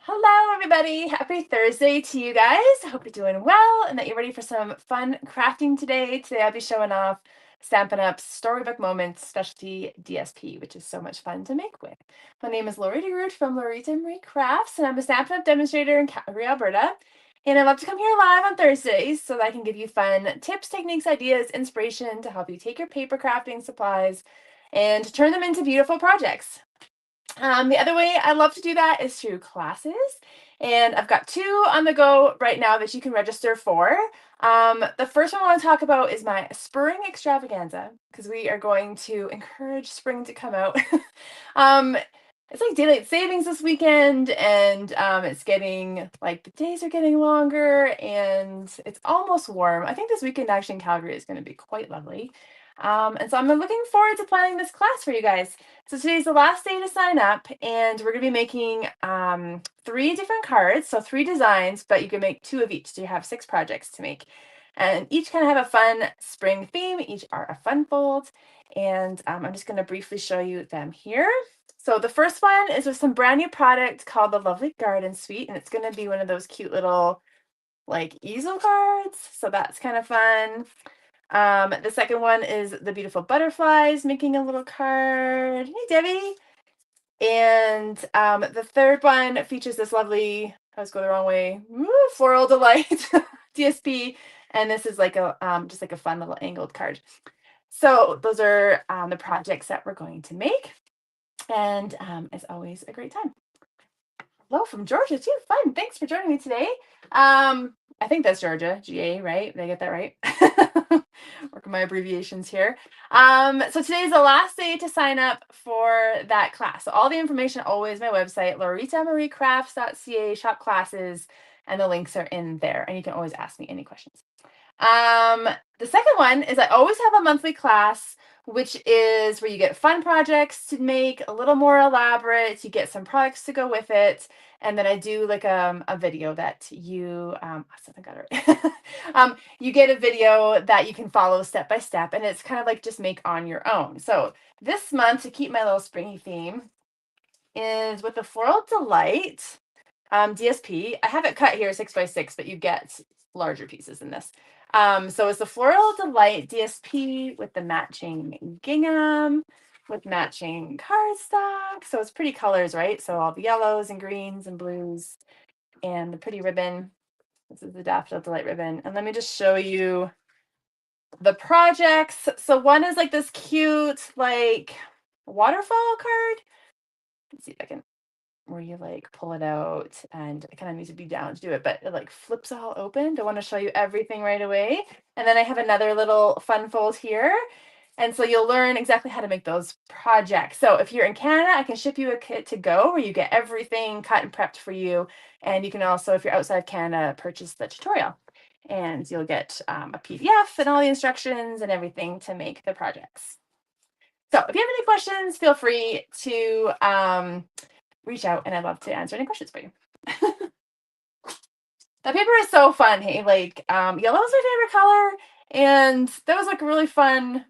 Hello, everybody. Happy Thursday to you guys. Hope you're doing well and that you're ready for some fun crafting today. Today, I'll be showing off Stampin' Up's Storybook Moments Specialty DSP, which is so much fun to make with. My name is Loritamarie from Loritamarie Crafts, and I'm a Stampin' Up demonstrator in Calgary, Alberta. And I love to come here live on Thursdays so that I can give you fun tips, techniques, ideas, inspiration to help you take your paper crafting supplies and turn them into beautiful projects. The other way I love to do that is through classes. And I've got two on the go right now that you can register for. The first one I want to talk about is my spring extravaganza, because we are going to encourage spring to come out. um, it's like daylight savings this weekend, and it's getting like the days are getting longer and it's almost warm. I think this weekend actually in Calgary is going to be quite lovely. And so I'm looking forward to planning this class for you guys. So today's the last day to sign up, and we're going to be making 3 different cards, so 3 designs, but you can make 2 of each, so you have 6 projects to make. And each kind of have a fun spring theme, each are a fun fold, and I'm just going to briefly show you them here. So the first one is with some brand new product called the Lovely Garden Suite, and it's going to be one of those cute little like easel cards, so that's kind of fun. The second one is the beautiful butterflies making a little card. Hey, Debbie. And the third one features this lovely, I was going the wrong way, Floral Delight DSP. And this is like a just like a fun little angled card. So those are the projects that we're going to make. And as always, a great time. Hello from Georgia too. Fun. Thanks for joining me today. I think that's Georgia, GA, right? Did I get that right? Working my abbreviations here. So today's the last day to sign up for that class. So all the information always my website, loritamariecrafts.ca, shop classes, and the links are in there. And you can always ask me any questions. The second one is I always have a monthly class, which is where you get fun projects to make, a little more elaborate. You get some products to go with it. And then I do like a video that you, I got it right. You get a video that you can follow step by step, and it's kind of like just make on your own. So this month, to keep my little springy theme, is with the Floral Delight DSP. I have it cut here 6x6, but you get larger pieces in this. So it's the Floral Delight DSP with the matching gingham, with matching cardstock. So it's pretty colors, right? So all the yellows and greens and blues and the pretty ribbon. This is the Daffodil Delight ribbon. And let me just show you the projects. So one is like this cute, like waterfall card. Let's see if I can, where you like pull it out, and I kind of need to be down to do it, but it like flips all open. Don't want to show you everything right away. And then I have another little fun fold here. And so you'll learn exactly how to make those projects. So if you're in Canada, I can ship you a kit to go where you get everything cut and prepped for you. And you can also, if you're outside of Canada, purchase the tutorial. And you'll get a PDF and all the instructions and everything to make the projects. So if you have any questions, feel free to reach out, and I'd love to answer any questions for you. That paper is so fun. Hey, like yellow is my favorite color, and that was like a really fun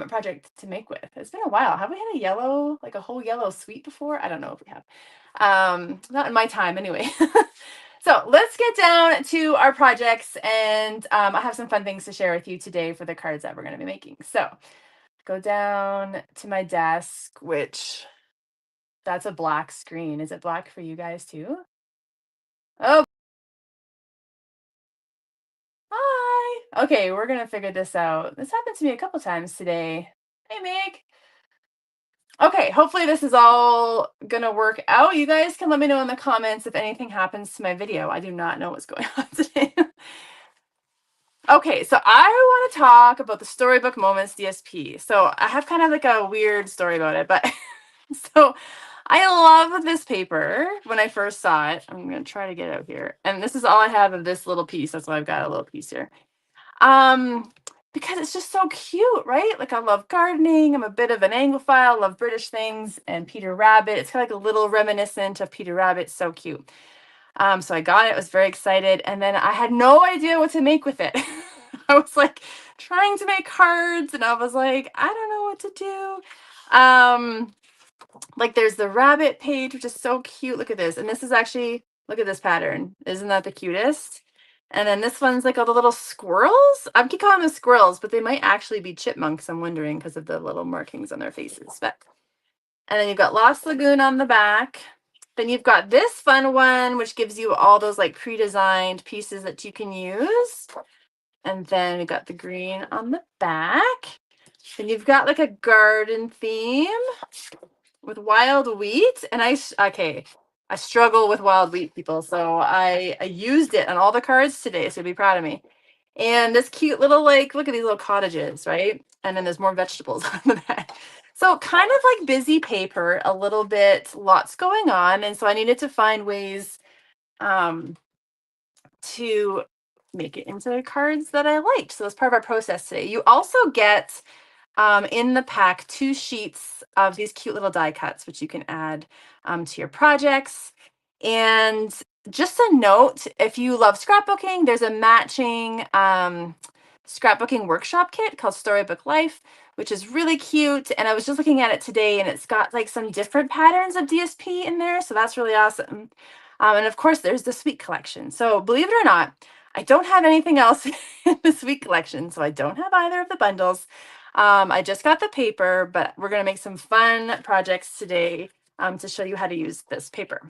project to make with. It's been a while. Have we had a yellow, like a whole yellow suite before? I don't know if we have. Not in my time anyway. So let's get down to our projects, and I have some fun things to share with you today for the cards that we're going to be making. So go down to my desk, which that's a black screen. Is it black for you guys too? Oh, hi. Okay, we're gonna figure this out. This happened to me a couple times today. Hey, Meg. Okay, hopefully this is all gonna work out. You guys can let me know in the comments if anything happens to my video. I do not know what's going on today. Okay, so I want to talk about the Storybook Moments DSP. So I have kind of like a weird story about it, but so I love this paper. When I first saw it, I'm going to try to get it out here. And this is all I have of this little piece. That's why I've got a little piece here. Because it's just so cute, right? Like I love gardening. I'm a bit of an Anglophile, love British things, and Peter Rabbit. It's kind of like a little reminiscent of Peter Rabbit. So cute. So I got it, was very excited, and then I had no idea what to make with it. I was like trying to make cards, and I was like, I don't know what to do. Like there's the rabbit page, which is so cute. Look at this. And this is actually, look at this pattern. Isn't that the cutest? And then this one's like all the little squirrels. I keep calling them squirrels, but they might actually be chipmunks. I'm wondering because of the little markings on their faces. But and then you've got Lost Lagoon on the back. Then you've got this fun one, which gives you all those like pre-designed pieces that you can use. And then we got the green on the back. Then you've got like a garden theme with wild wheat. And I struggle with wild wheat, people. So I used it on all the cards today. So be proud of me. And this cute little, like, look at these little cottages, right? And then there's more vegetables on the back. So kind of like busy paper, a little bit, lots going on. And so I needed to find ways to make it into cards that I liked. So that's part of our process today. You also get in the pack 2 sheets of these cute little die cuts, which you can add to your projects. And just a note, if you love scrapbooking, there's a matching scrapbooking workshop kit called Storybook Life, which is really cute. And I was just looking at it today, and it's got like some different patterns of DSP in there. So that's really awesome. And of course, there's the Sweet collection. So believe it or not, I don't have anything else in the Sweet collection. So I don't have either of the bundles. I just got the paper, but we're going to make some fun projects today to show you how to use this paper.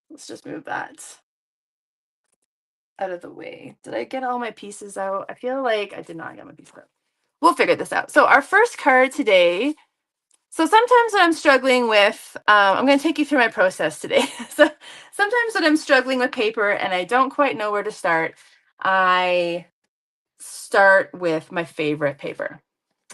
Let's just move that out of the way. Did I get all my pieces out? I feel like I did not get my pieces out. We'll figure this out. So our first card today. So sometimes when I'm struggling with, I'm going to take you through my process today. So sometimes when I'm struggling with paper and I don't quite know where to start, I start with my favorite paper.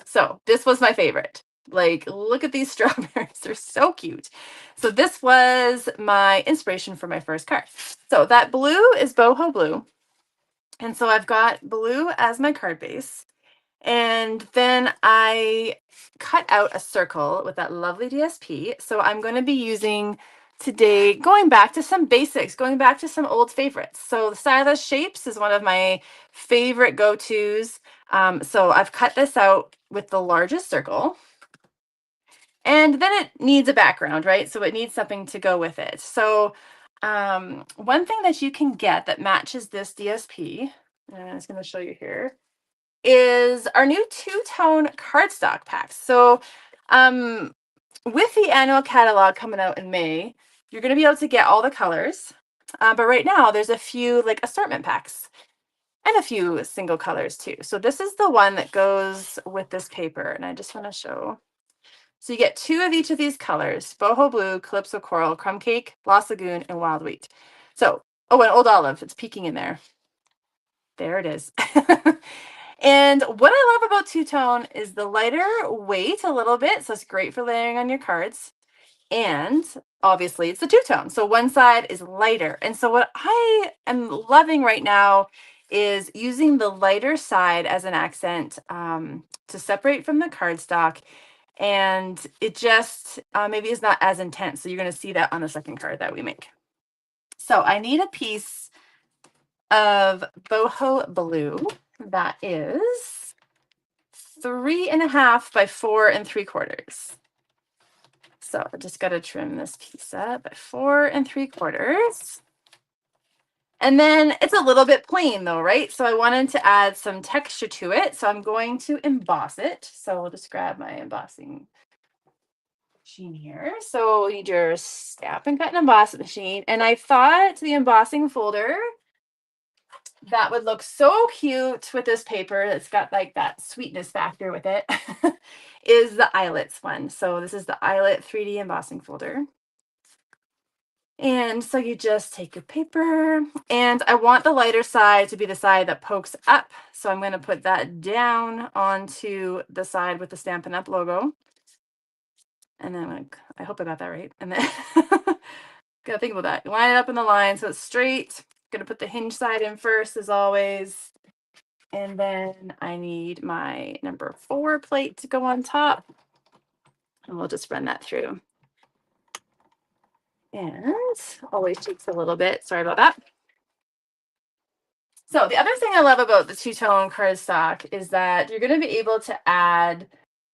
So this was my favorite. Like, look at these strawberries. They're so cute. So this was my inspiration for my first card. So that blue is boho blue. And so I've got blue as my card base. And then I cut out a circle with that lovely DSP. So I'm going to be using today, going back to some basics, going back to some old favorites. So the Stylus Shapes is one of my favorite go-tos. So I've cut this out with the largest circle. And then it needs a background, right? So it needs something to go with it. So one thing that you can get that matches this DSP, and I'm just going to show you here, is our new Two-Tone Cardstock packs. So with the annual catalog coming out in May, you're going to be able to get all the colors. But right now, there's a few like assortment packs and a few single colors too. So this is the one that goes with this paper. And I just want to show. So you get 2 of each of these colors: boho blue, calypso coral, crumb cake, lost lagoon, and wild wheat. So, oh, and old olive, it's peeking in there. There it is. And what I love about two-tone is the lighter weight a little bit. So it's great for layering on your cards. And obviously it's the two-tone. So one side is lighter. And so what I am loving right now is using the lighter side as an accent to separate from the cardstock. And it just maybe is not as intense. So you're going to see that on the second card that we make. So I need a piece of boho blue that is 3.5 by 4 3/4. So I just got to trim this piece up by 4 3/4. And then it's a little bit plain though, right? So I wanted to add some texture to it. So I'm going to emboss it. So we'll just grab my embossing machine here. So you need your Stampin' Cut and Emboss machine. And I thought the embossing folder that would look so cute with this paper, it's got like that sweetness factor with it, is the eyelets one. So this is the eyelet 3D embossing folder. And so you just take your paper, and I want the lighter side to be the side that pokes up. So I'm going to put that down onto the side with the Stampin' Up logo. And then I hope I got that right. And then gotta think about that. Line it up in the line so it's straight. Gonna put the hinge side in first as always. And then I need my number 4 plate to go on top. And we'll just run that through. And always takes a little bit. Sorry about that. So the other thing I love about the two-tone cardstock is that you're going to be able to add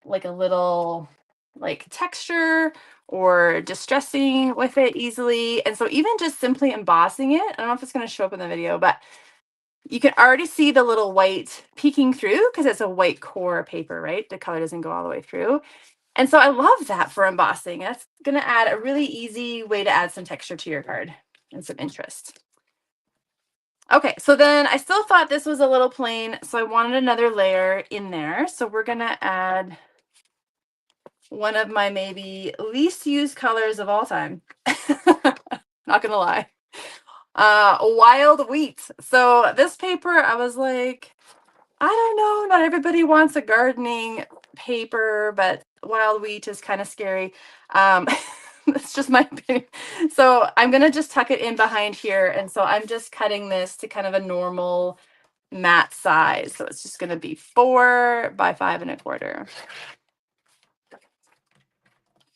like a little like texture or distressing with it easily. And so even just simply embossing it, I don't know if it's going to show up in the video, but you can already see the little white peeking through because it's a white core paper, right? The color doesn't go all the way through. And so I love that for embossing. That's going to add a really easy way to add some texture to your card and some interest. Okay, so then I still thought this was a little plain, so I wanted another layer in there. So we're going to add one of my maybe least used colors of all time. Not going to lie. Wild wheat. So this paper, I was like, I don't know, not everybody wants a gardening paper, but wild wheat is kind of scary. That's just my opinion. So I'm gonna just tuck it in behind here. And so I'm just cutting this to kind of a normal mat size. So it's just gonna be 4 by 5 1/4.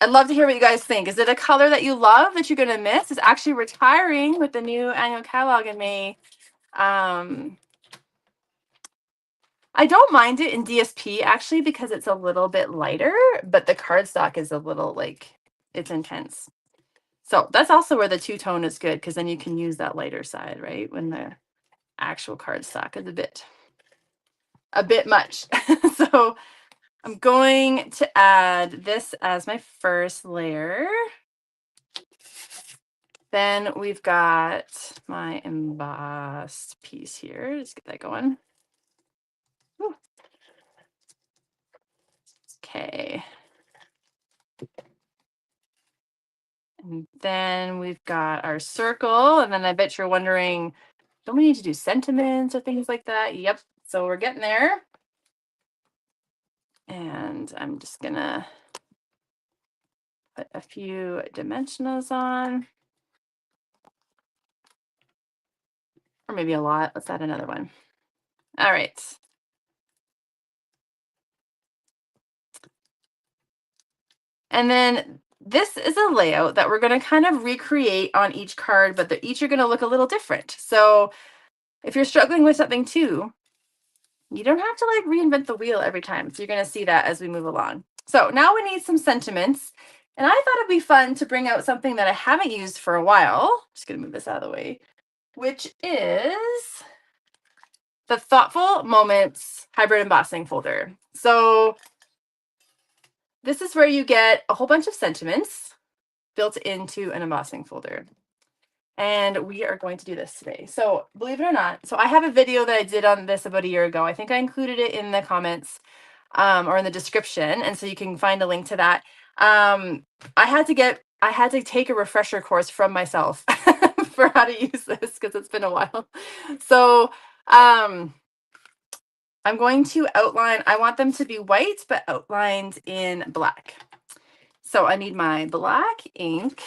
I'd love to hear what you guys think. Is it a color that you love that you're gonna miss? It's actually retiring with the new annual catalog in May. I don't mind it in DSP actually because it's a little bit lighter, but the cardstock is a little like it's intense. So that's also where the two-tone is good because then you can use that lighter side, right? When the actual cardstock is a bit much. So I'm going to add this as my first layer. Then we've got my embossed piece here. Let's get that going. Whew. Okay. And then we've got our circle. And then I bet you're wondering, don't we need to do sentiments or things like that? Yep. So we're getting there. And I'm just going to put a few dimensionals on. Or maybe a lot. Let's add another one. All right. And then this is a layout that we're going to kind of recreate on each card, but each are going to look a little different. So if you're struggling with something too, you don't have to like reinvent the wheel every time. So you're going to see that as we move along. So now we need some sentiments. And I thought it'd be fun to bring out something that I haven't used for a while. Just going to move this out of the way, which is the Thoughtful Moments Hybrid Embossing folder. So this is where you get a whole bunch of sentiments built into an embossing folder. And we are going to do this today. So believe it or not, so I have a video that I did on this about a year ago. I think I included it in the comments or in the description. And so you can find a link to that. I had to take a refresher course from myself for how to use this because it's been a while. So I'm going to outline, I want them to be white, but outlined in black. So I need my black ink.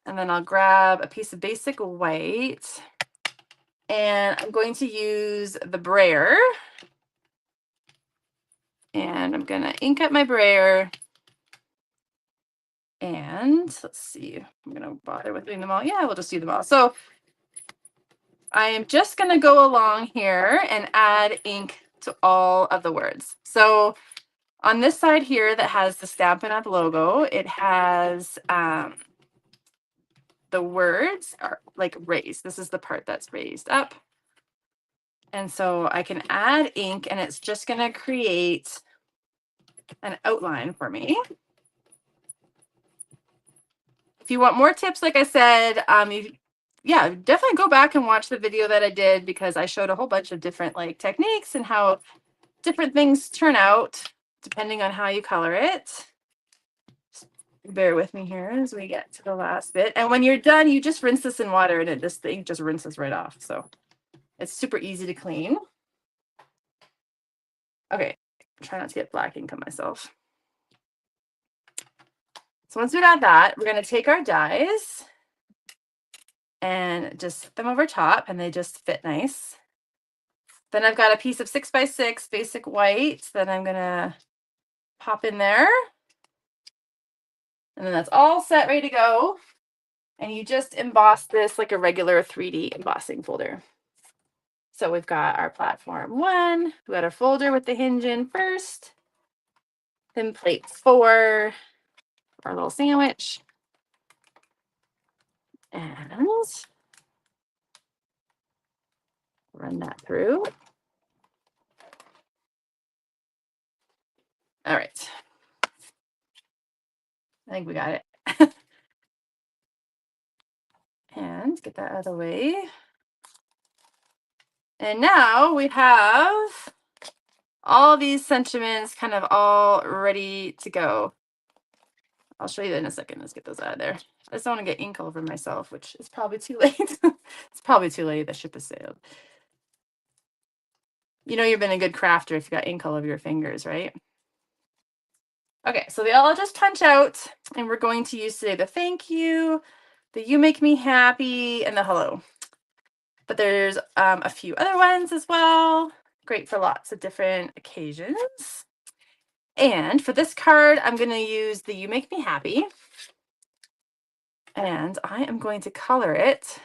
And then I'll grab a piece of basic white and I'm going to use the brayer. And I'm going to ink up my brayer. And let's see, I'm going to bother with doing them all. Yeah, we'll just do them all. So I am just going to go along here and add ink to all of the words. So on this side here that has the Stampin' Up logo, it has the words are like raised. This is the part that's raised up. And so I can add ink and it's just going to create an outline for me. If you want more tips, like I said, yeah, definitely go back and watch the video that I did because I showed a whole bunch of different like techniques and how different things turn out depending on how you color it. Bear with me here as we get to the last bit. And when you're done, you just rinse this in water and the ink just rinses right off. So it's super easy to clean. Okay, try not to get black ink on myself. So once we got that, we're going to take our dies and just put them over top and they just fit nice. Then I've got a piece of 6 by 6 basic white that I'm going to pop in there. And then that's all set, ready to go. And you just emboss this like a regular 3D embossing folder. So we've got our platform 1. We got our folder with the hinge in first. Then plate 4, our little sandwich. And run that through. All right. I think we got it. And get that out of the way. And now we have all these sentiments kind of all ready to go. I'll show you that in a second. Let's get those out of there. I just don't want to get ink all over myself, which is probably too late. It's probably too late. The ship has sailed. You know you've been a good crafter if you got ink all over your fingers, right? Okay, so they all just punch out, and we're going to use today the thank you, the you make me happy, and the hello. But there's a few other ones as well. Great for lots of different occasions. And for this card, I'm going to use the you make me happy. And I am going to color it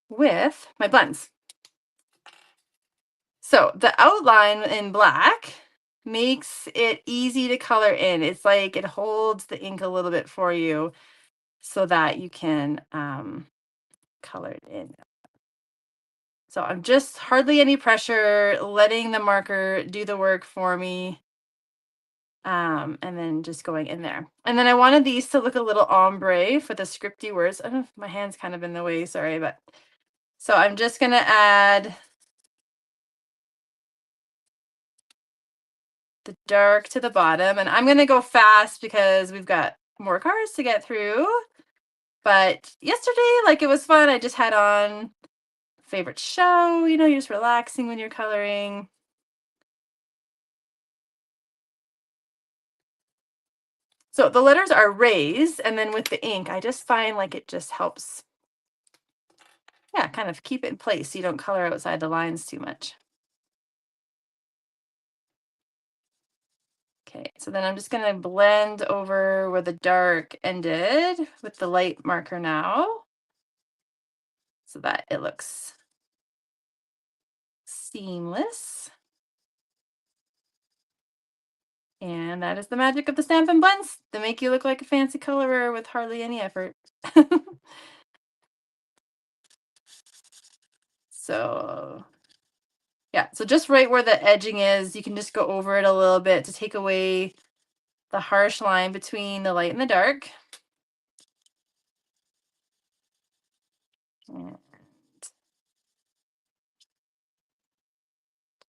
with my blends. So the outline in black makes it easy to color in. It's like it holds the ink a little bit for you so that you can color it in. So I'm just hardly any pressure, letting the marker do the work for me. And then just going in there. And then I wanted these to look a little ombre for the scripty words. I don't know if my hand's kind of in the way, sorry, but so I'm just gonna add the dark to the bottom, and I'm gonna go fast because we've got more cards to get through. But yesterday, like it was fun. I just had on favorite show, you know, you're just relaxing when you're coloring. So the letters are raised, and then with the ink, I just find like it just helps, yeah, kind of keep it in place so you don't color outside the lines too much. Okay, so then I'm just gonna blend over where the dark ended with the light marker now so that it looks seamless. And that is the magic of the Stampin' Blends. They make you look like a fancy colorer with hardly any effort. So yeah, so just right where the edging is, you can just go over it a little bit to take away the harsh line between the light and the dark. And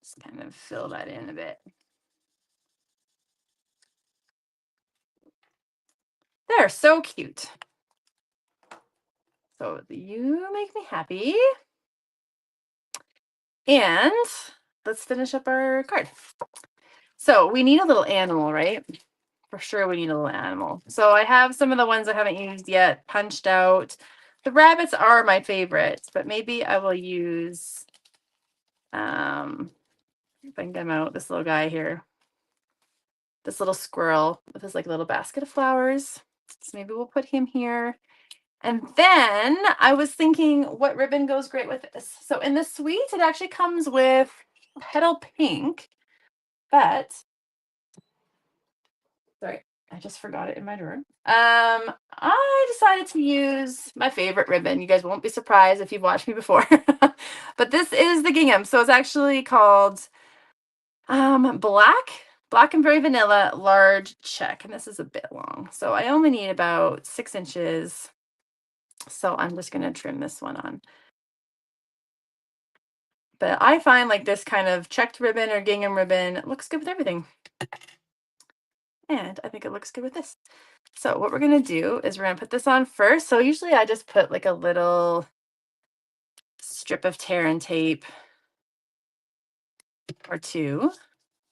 just kind of fill that in a bit. They're so cute. So you make me happy. And let's finish up our card. So we need a little animal, right? For sure we need a little animal. So I have some of the ones I haven't used yet punched out. The rabbits are my favorites, but maybe I will use, if I can get him out, this little guy here. This little squirrel with his like little basket of flowers. So maybe we'll put him here. And then I was thinking what ribbon goes great with this. So in the suite, it actually comes with petal pink, but sorry, I just forgot it in my drawer. I decided to use my favorite ribbon. You guys won't be surprised if you've watched me before. But this is the gingham. So it's actually called black and very vanilla large check. And this is a bit long. So I only need about 6 inches. So I'm just going to trim this one on. But I find like this kind of checked ribbon or gingham ribbon looks good with everything. And I think it looks good with this. So what we're going to do is we're going to put this on first. So usually I just put like a little strip of tear and tape or two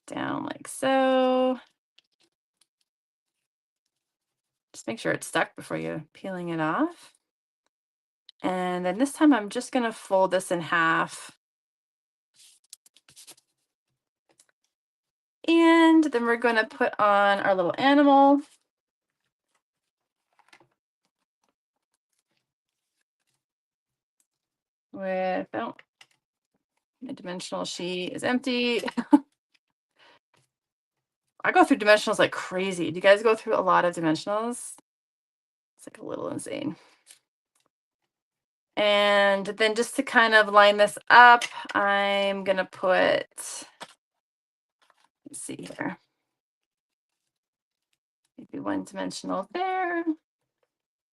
down like so. Just make sure it's stuck before you're peeling it off. And then this time I'm just going to fold this in half. And then we're going to put on our little animal. With, oh, my dimensional sheet is empty. I go through dimensionals like crazy. Do you guys go through a lot of dimensionals? It's like a little insane. And then just to kind of line this up, I'm going to put, let's see here, maybe one dimensional there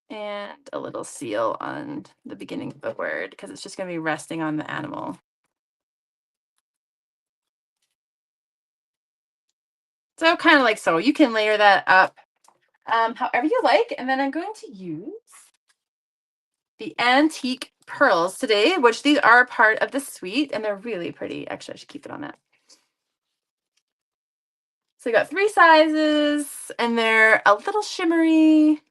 and a little seal on the beginning of the word because it's just going to be resting on the animal. So kind of like so. You can layer that up however you like. And then I'm going to use the antique pearls today, which these are part of the suite and they're really pretty. Actually, I should keep it on that. So you got 3 sizes and they're a little shimmery.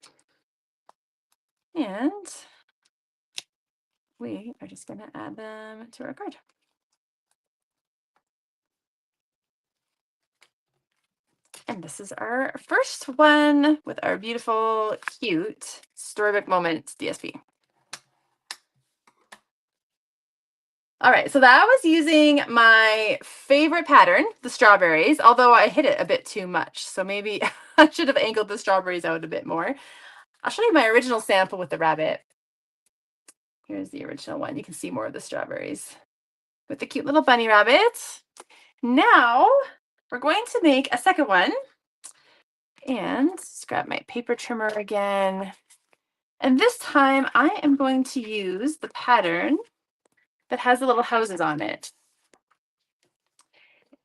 And we are just going to add them to our card. And this is our first one with our beautiful, cute Storybook Moments DSP. All right, so that was using my favorite pattern, the strawberries, although I hit it a bit too much. So maybe I should have angled the strawberries out a bit more. I'll show you my original sample with the rabbit. Here's the original one. You can see more of the strawberries with the cute little bunny rabbit. Now we're going to make a second one. And just grab my paper trimmer again. And this time I am going to use the pattern that has the little houses on it.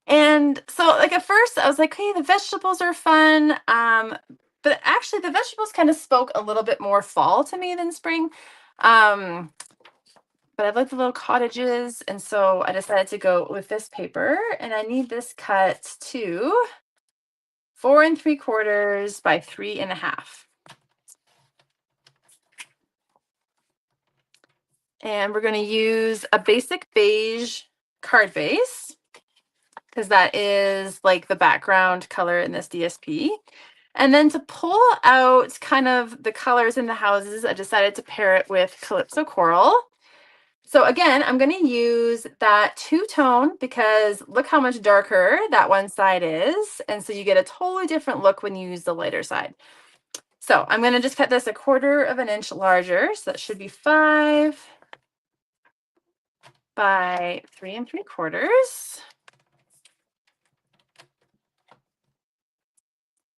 And so like at first I was like, hey, the vegetables are fun. But actually the vegetables kind of spoke a little bit more fall to me than spring. But I like the little cottages. And so I decided to go with this paper and I need this cut to 4 3/4 by 3 1/2. And we're going to use a basic beige card base because that is like the background color in this DSP. And then to pull out kind of the colors in the houses, I decided to pair it with Calypso Coral. So again, I'm going to use that two-tone because look how much darker that one side is. And so you get a totally different look when you use the lighter side. So I'm going to just cut this 1/4 inch larger. So that should be 5 by 3 3/4.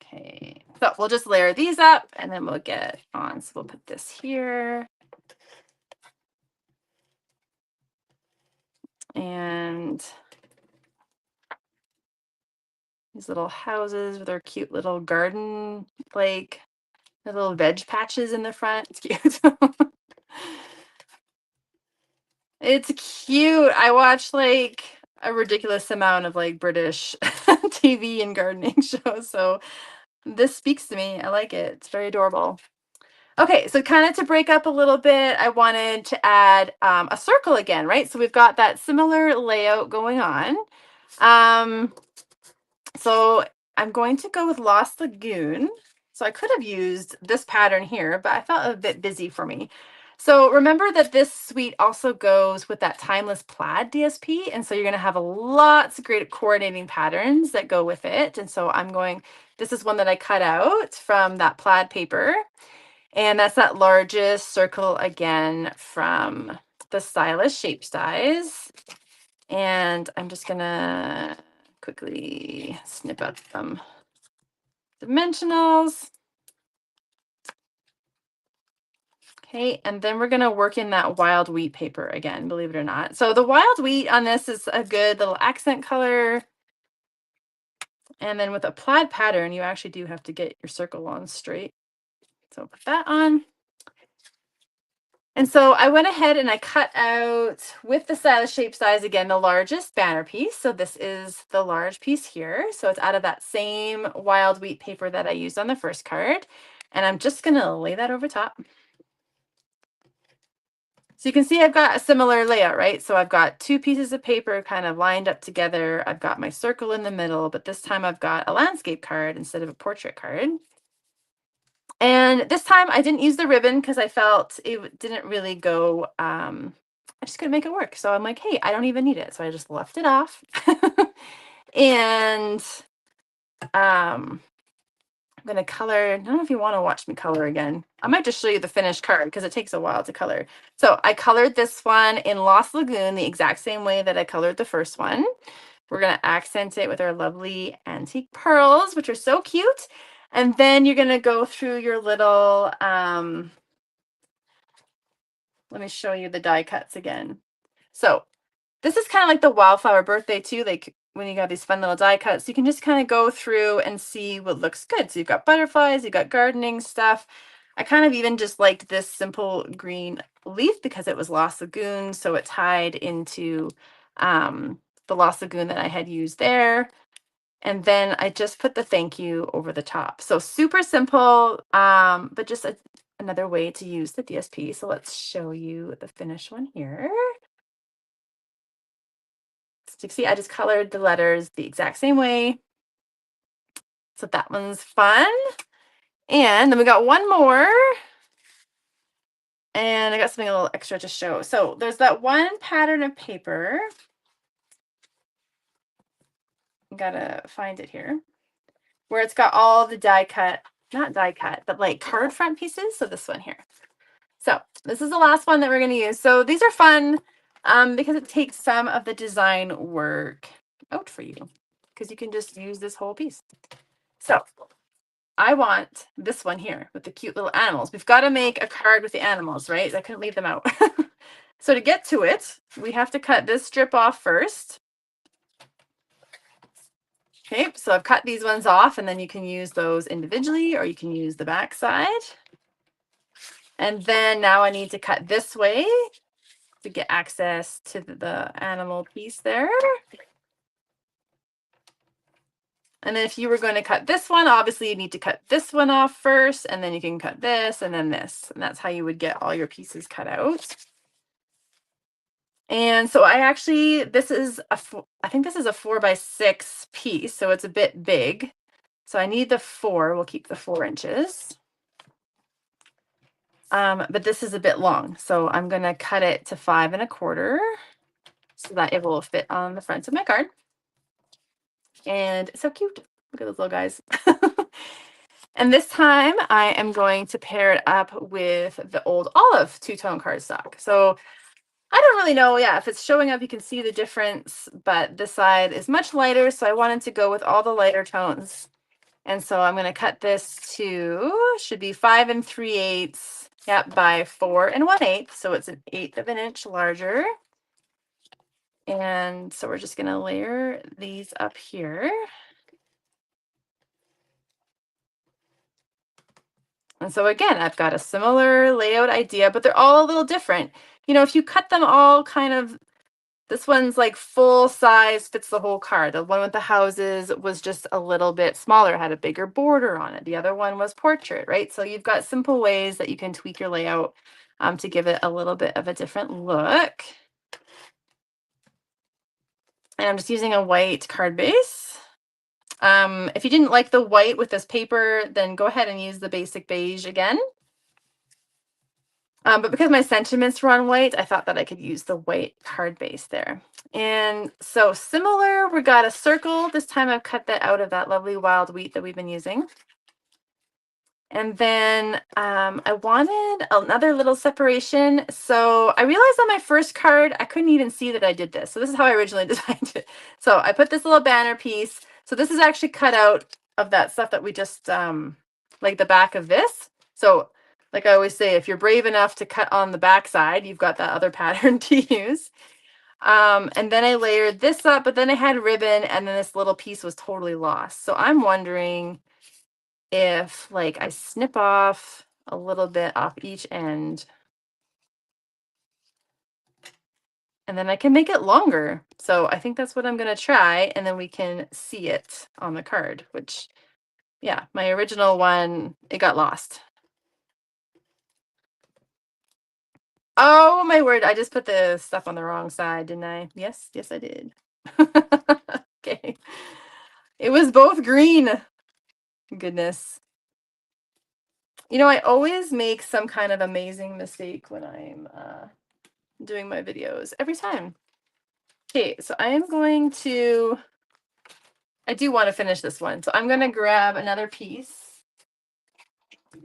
Okay, so we'll just layer these up and then we'll get on. So we'll put this here. And these little houses with their cute little garden, like the little veg patches in the front. It's cute. It's cute. I watch like a ridiculous amount of like British TV and gardening shows. So this speaks to me. I like it. It's very adorable. Okay, so kind of to break up a little bit, I wanted to add a circle again, right? So we've got that similar layout going on. So I'm going to go with Lost Lagoon. So I could have used this pattern here, but I felt a bit busy for me. So remember that this suite also goes with that Timeless Plaid DSP. And so you're going to have lots of great coordinating patterns that go with it. And so this is one that I cut out from that plaid paper. And that's that largest circle again from the Stylish Shape Size. And I'm just going to quickly snip out some dimensionals. Okay, and then we're going to work in that wild wheat paper again, believe it or not. So the wild wheat on this is a good little accent color. And then with a plaid pattern, you actually do have to get your circle on straight. So put that on. And so I went ahead and I cut out with the Stylish Shape Size again, the largest banner piece. So this is the large piece here. So it's out of that same wild wheat paper that I used on the first card. And I'm just going to lay that over top. So you can see I've got a similar layout, right? So I've got 2 pieces of paper kind of lined up together. I've got my circle in the middle, but this time I've got a landscape card instead of a portrait card. And this time I didn't use the ribbon because I felt it didn't really go, I just couldn't make it work. So I'm like, hey, I don't even need it. So I just left it off. And I'm gonna color. I don't know if you want to watch me color again. I might just show you the finished card because it takes a while to color. So I colored this one in Lost Lagoon the exact same way that I colored the first one. We're gonna accent it with our lovely antique pearls, which are so cute. And then you're gonna go through your little, let me show you the die cuts again. So this is kind of like the wildflower birthday too, like when you got these fun little die cuts, you can just kind of go through and see what looks good. So you've got butterflies, you've got gardening stuff. I kind of even just liked this simple green leaf because it was Lost Lagoon, so it tied into the Lost Lagoon that I had used there. And then I just put the thank you over the top. So super simple, but just another way to use the DSP. So let's show you the finished one here. So you see, I just colored the letters the exact same way. So that one's fun. And then we got one more. And I got something a little extra to show. So there's that one pattern of paper. Gotta find it here. Where it's got all the die cut, not die cut, but like card front pieces. So this one here. So this is the last one that we're going to use. So these are fun because it takes some of the design work out for you because you can just use this whole piece. So I want this one here with the cute little animals. We've got to make a card with the animals, right? I couldn't leave them out. So to get to it, we have to cut this strip off first. Okay, so I've cut these ones off and then you can use those individually or you can use the back side. And then now I need to cut this way to get access to the animal piece there. And then if you were going to cut this one, obviously you need to cut this one off first, and then you can cut this and then this. And that's how you would get all your pieces cut out. And so I actually, I think this is a 4x6 piece, so it's a bit big. So I need the 4, we'll keep the 4 inches. But this is a bit long, so I'm gonna cut it to 5 1/4 so that it will fit on the front of my card. And it's so cute. Look at those little guys. And this time I am going to pair it up with the old olive two-tone cardstock. So I don't really know, yeah, if it's showing up, you can see the difference, but this side is much lighter, so I wanted to go with all the lighter tones. And so I'm going to cut this to, should be 5 3/8, yep, by 4 1/8, so it's 1/8 of an inch larger. And so we're just going to layer these up here. And so again, I've got a similar layout idea, but they're all a little different. You know, if you cut them all kind of, this one's like full size, fits the whole card. The one with the houses was just a little bit smaller, had a bigger border on it. The other one was portrait, right? So you've got simple ways that you can tweak your layout to give it a little bit of a different look. And I'm just using a white card base. If you didn't like the white with this paper, then go ahead and use the basic beige again. But because my sentiments were on white, I thought that I could use the white card base there. And so similar, we got a circle. This time I've cut that out of that lovely wild wheat that we've been using. And then I wanted another little separation. So I realized on my first card, I couldn't even see that I did this. So this is how I originally designed it. So I put this little banner piece. So this is actually cut out of that stuff that we just, like the back of this. So like I always say, if you're brave enough to cut on the back side, you've got that other pattern to use. And then I layered this up, but then I had ribbon and then this little piece was totally lost. So I'm wondering if like I snip off a little bit off each end and then I can make it longer. So I think that's what I'm going to try. And then we can see it on the card, which, yeah, my original one, it got lost. Oh my word, I just put the stuff on the wrong side, didn't I? Yes, yes, I did. Okay. It was both green. Goodness. You know, I always make some kind of amazing mistake when I'm doing my videos every time. Okay, so I am going to I do want to finish this one. So I'm going to grab another piece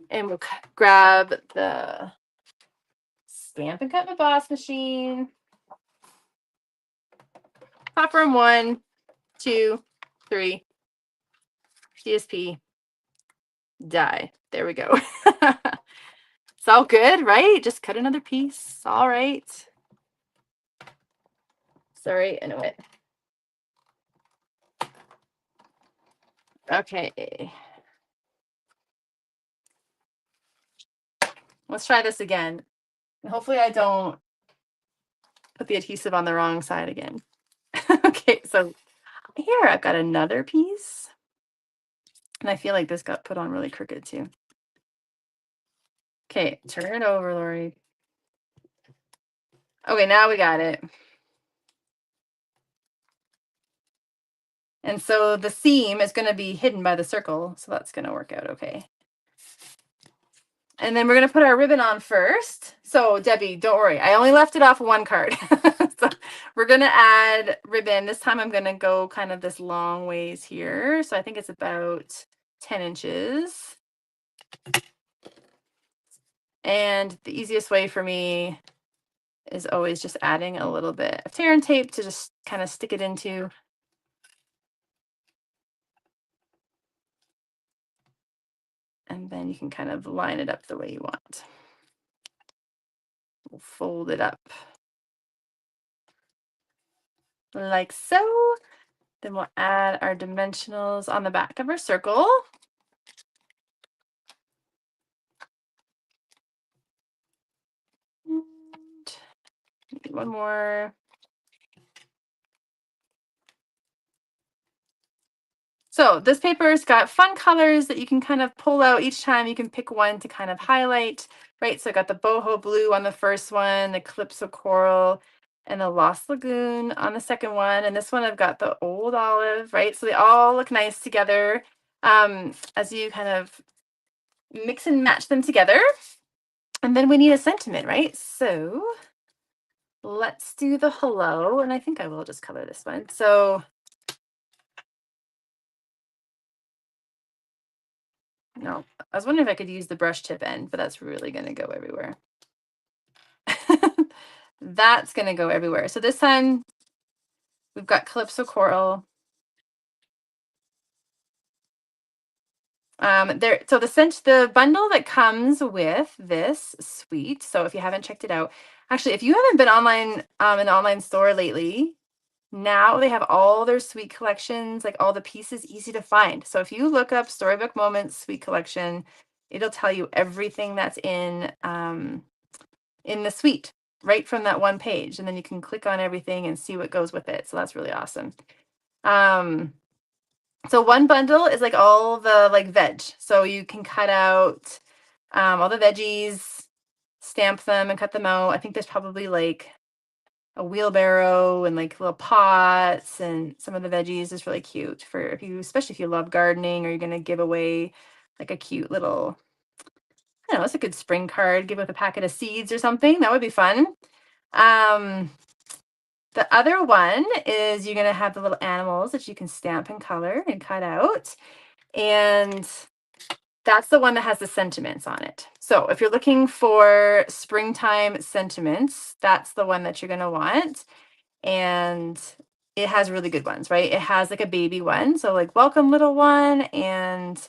and we'll grab the Stampin' Cut Emboss machine. Popper in 1, 2, 3. DSP. Die. There we go. It's all good, right? Just cut another piece. All right. Sorry, I know it. Okay. Let's try this again. And hopefully I don't put the adhesive on the wrong side again. Okay, so here I've got another piece. And I feel like this got put on really crooked too. Okay, turn it over, Lori. Okay, now we got it. And so the seam is going to be hidden by the circle, so that's going to work out okay. And then we're going to put our ribbon on first. So Debbie, don't worry. I only left it off one card. So we're going to add ribbon. This time I'm going to go kind of this long ways here. So I think it's about 10 inches. And the easiest way for me is always just adding a little bit of tear and tape to just kind of stick it into. And then you can kind of line it up the way you want. We'll fold it up like so. Then we'll add our dimensionals on the back of our circle. And maybe one more. So this paper's got fun colors that you can kind of pull out each time. You can pick one to kind of highlight, right? So I got the boho blue on the first one, the calypso coral, and the Lost Lagoon on the second one. And this one I've got the old olive, right? So they all look nice together as you kind of mix and match them together. And then we need a sentiment, right? So let's do the hello. And I think I will just color this one. So no, I was wondering if I could use the brush tip end, but that's really going to go everywhere. That's going to go everywhere. So this time we've got Calypso Coral. So the bundle that comes with this suite. So if you haven't checked it out, actually, if you haven't been online, an online store lately, now they have all their suite collections, like all the pieces easy to find. So if you look up Storybook Moments Suite Collection, it'll tell you everything that's in the suite right from that one page. And then you can click on everything and see what goes with it. So that's really awesome. So one bundle is like all the like veg. So you can cut out all the veggies, stamp them and cut them out. I think there's probably like a wheelbarrow and like little pots, and some of the veggies is really cute for especially if you love gardening or you're going to give away like a cute little, I don't know, it's a good spring card, give with a packet of seeds or something. That would be fun. The other one is you're going to have the little animals that you can stamp and color and cut out. And that's the one that has the sentiments on it. So if you're looking for springtime sentiments, that's the one that you're going to want. And it has really good ones, right? It has like a baby one. So like welcome little one, and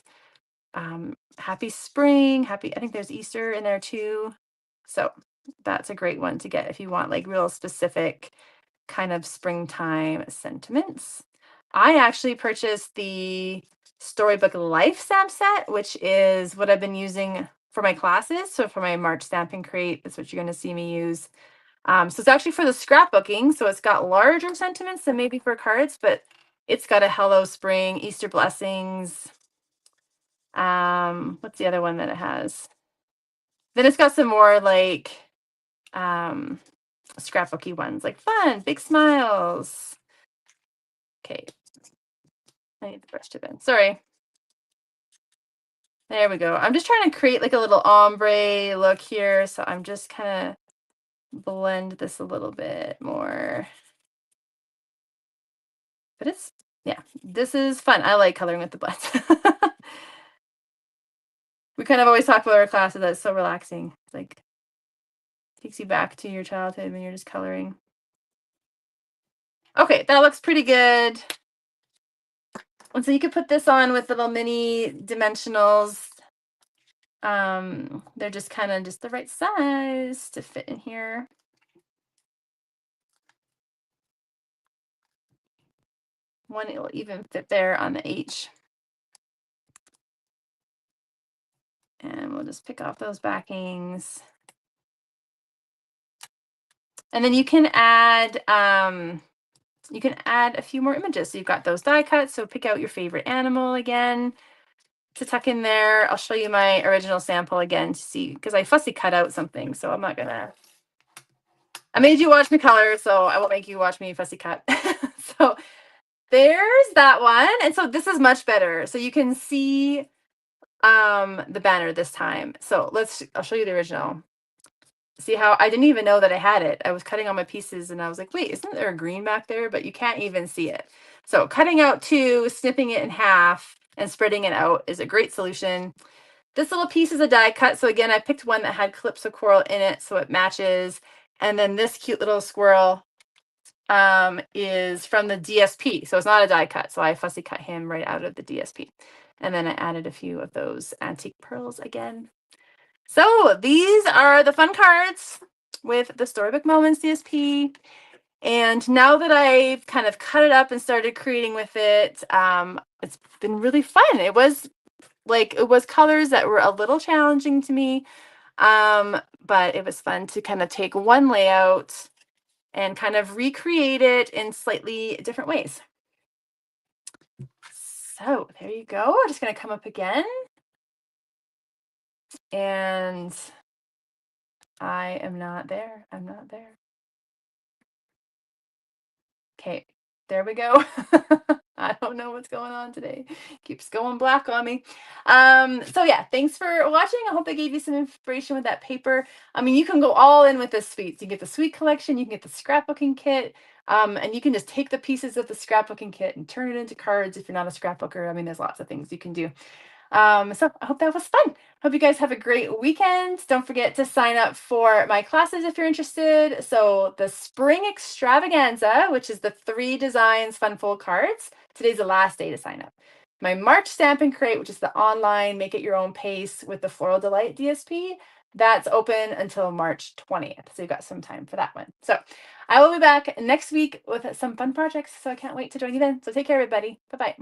happy spring, I think there's Easter in there too. So that's a great one to get if you want like real specific kind of springtime sentiments. I actually purchased the Storybook Life stamp set, which is what I've been using for my classes. So for my March stamping crate, that's what you're going to see me use. So it's actually for the scrapbooking. So it's got larger sentiments than maybe for cards, but it's got a hello spring, Easter blessings. What's the other one that it has? Then it's got some more like scrapbooky ones, like fun, big smiles. Okay. I need the brush tip in. Sorry. There we go. I'm just trying to create like a little ombre look here. So I'm just kind of blend this a little bit more. But it's Yeah, this is fun. I like coloring with the blends. We kind of always talk about our classes that it's so relaxing. It's like takes you back to your childhood when you're just coloring. Okay, that looks pretty good. And so you could put this on with little mini dimensionals. They're just kind of just the right size to fit in here. One, it will even fit there on the H. And we'll just pick off those backings. And then you can add a few more images. So you've got those die cuts. So pick out your favorite animal again to tuck in there. I'll show you my original sample again to see, because I fussy cut out something. So I'm not gonna, I made you watch me color, so I won't make you watch me fussy cut. So there's that one. And so this is much better. So you can see the banner this time. So I'll show you the original. See how I didn't even know that I had it. I was cutting all my pieces and I was like, wait, isn't there a green back there? But you can't even see it. So cutting out two, snipping it in half and spreading it out is a great solution. This little piece is a die cut. So again, I picked one that had Calypso coral in it so it matches. And then this cute little squirrel is from the DSP. So it's not a die cut. So I fussy cut him right out of the DSP. And then I added a few of those antique pearls again. So these are the fun cards with the Storybook Moments DSP. And now that I've kind of cut it up and started creating with it, it's been really fun. It was colors that were a little challenging to me, but it was fun to kind of take one layout and kind of recreate it in slightly different ways. So there you go. I'm just going to come up again. And I am not there. I'm not there. Okay, there we go. I don't know what's going on today. Keeps going black on me. So yeah, thanks for watching. I hope I gave you some inspiration with that paper. I mean, you can go all in with this suite. So you get the suite collection, you can get the scrapbooking kit, and you can just take the pieces of the scrapbooking kit and turn it into cards if you're not a scrapbooker. I mean, there's lots of things you can do. So I hope that was fun. Hope you guys have a great weekend. Don't forget to sign up for my classes if you're interested. So the Spring Extravaganza, which is the 3 designs fun fold cards. Today's the last day to sign up. My March Stamp and Create, which is the online make at your own pace with the Floral Delight DSP. That's open until March 20th. So you've got some time for that one. So I will be back next week with some fun projects. So I can't wait to join you then. So take care, everybody. Bye-bye.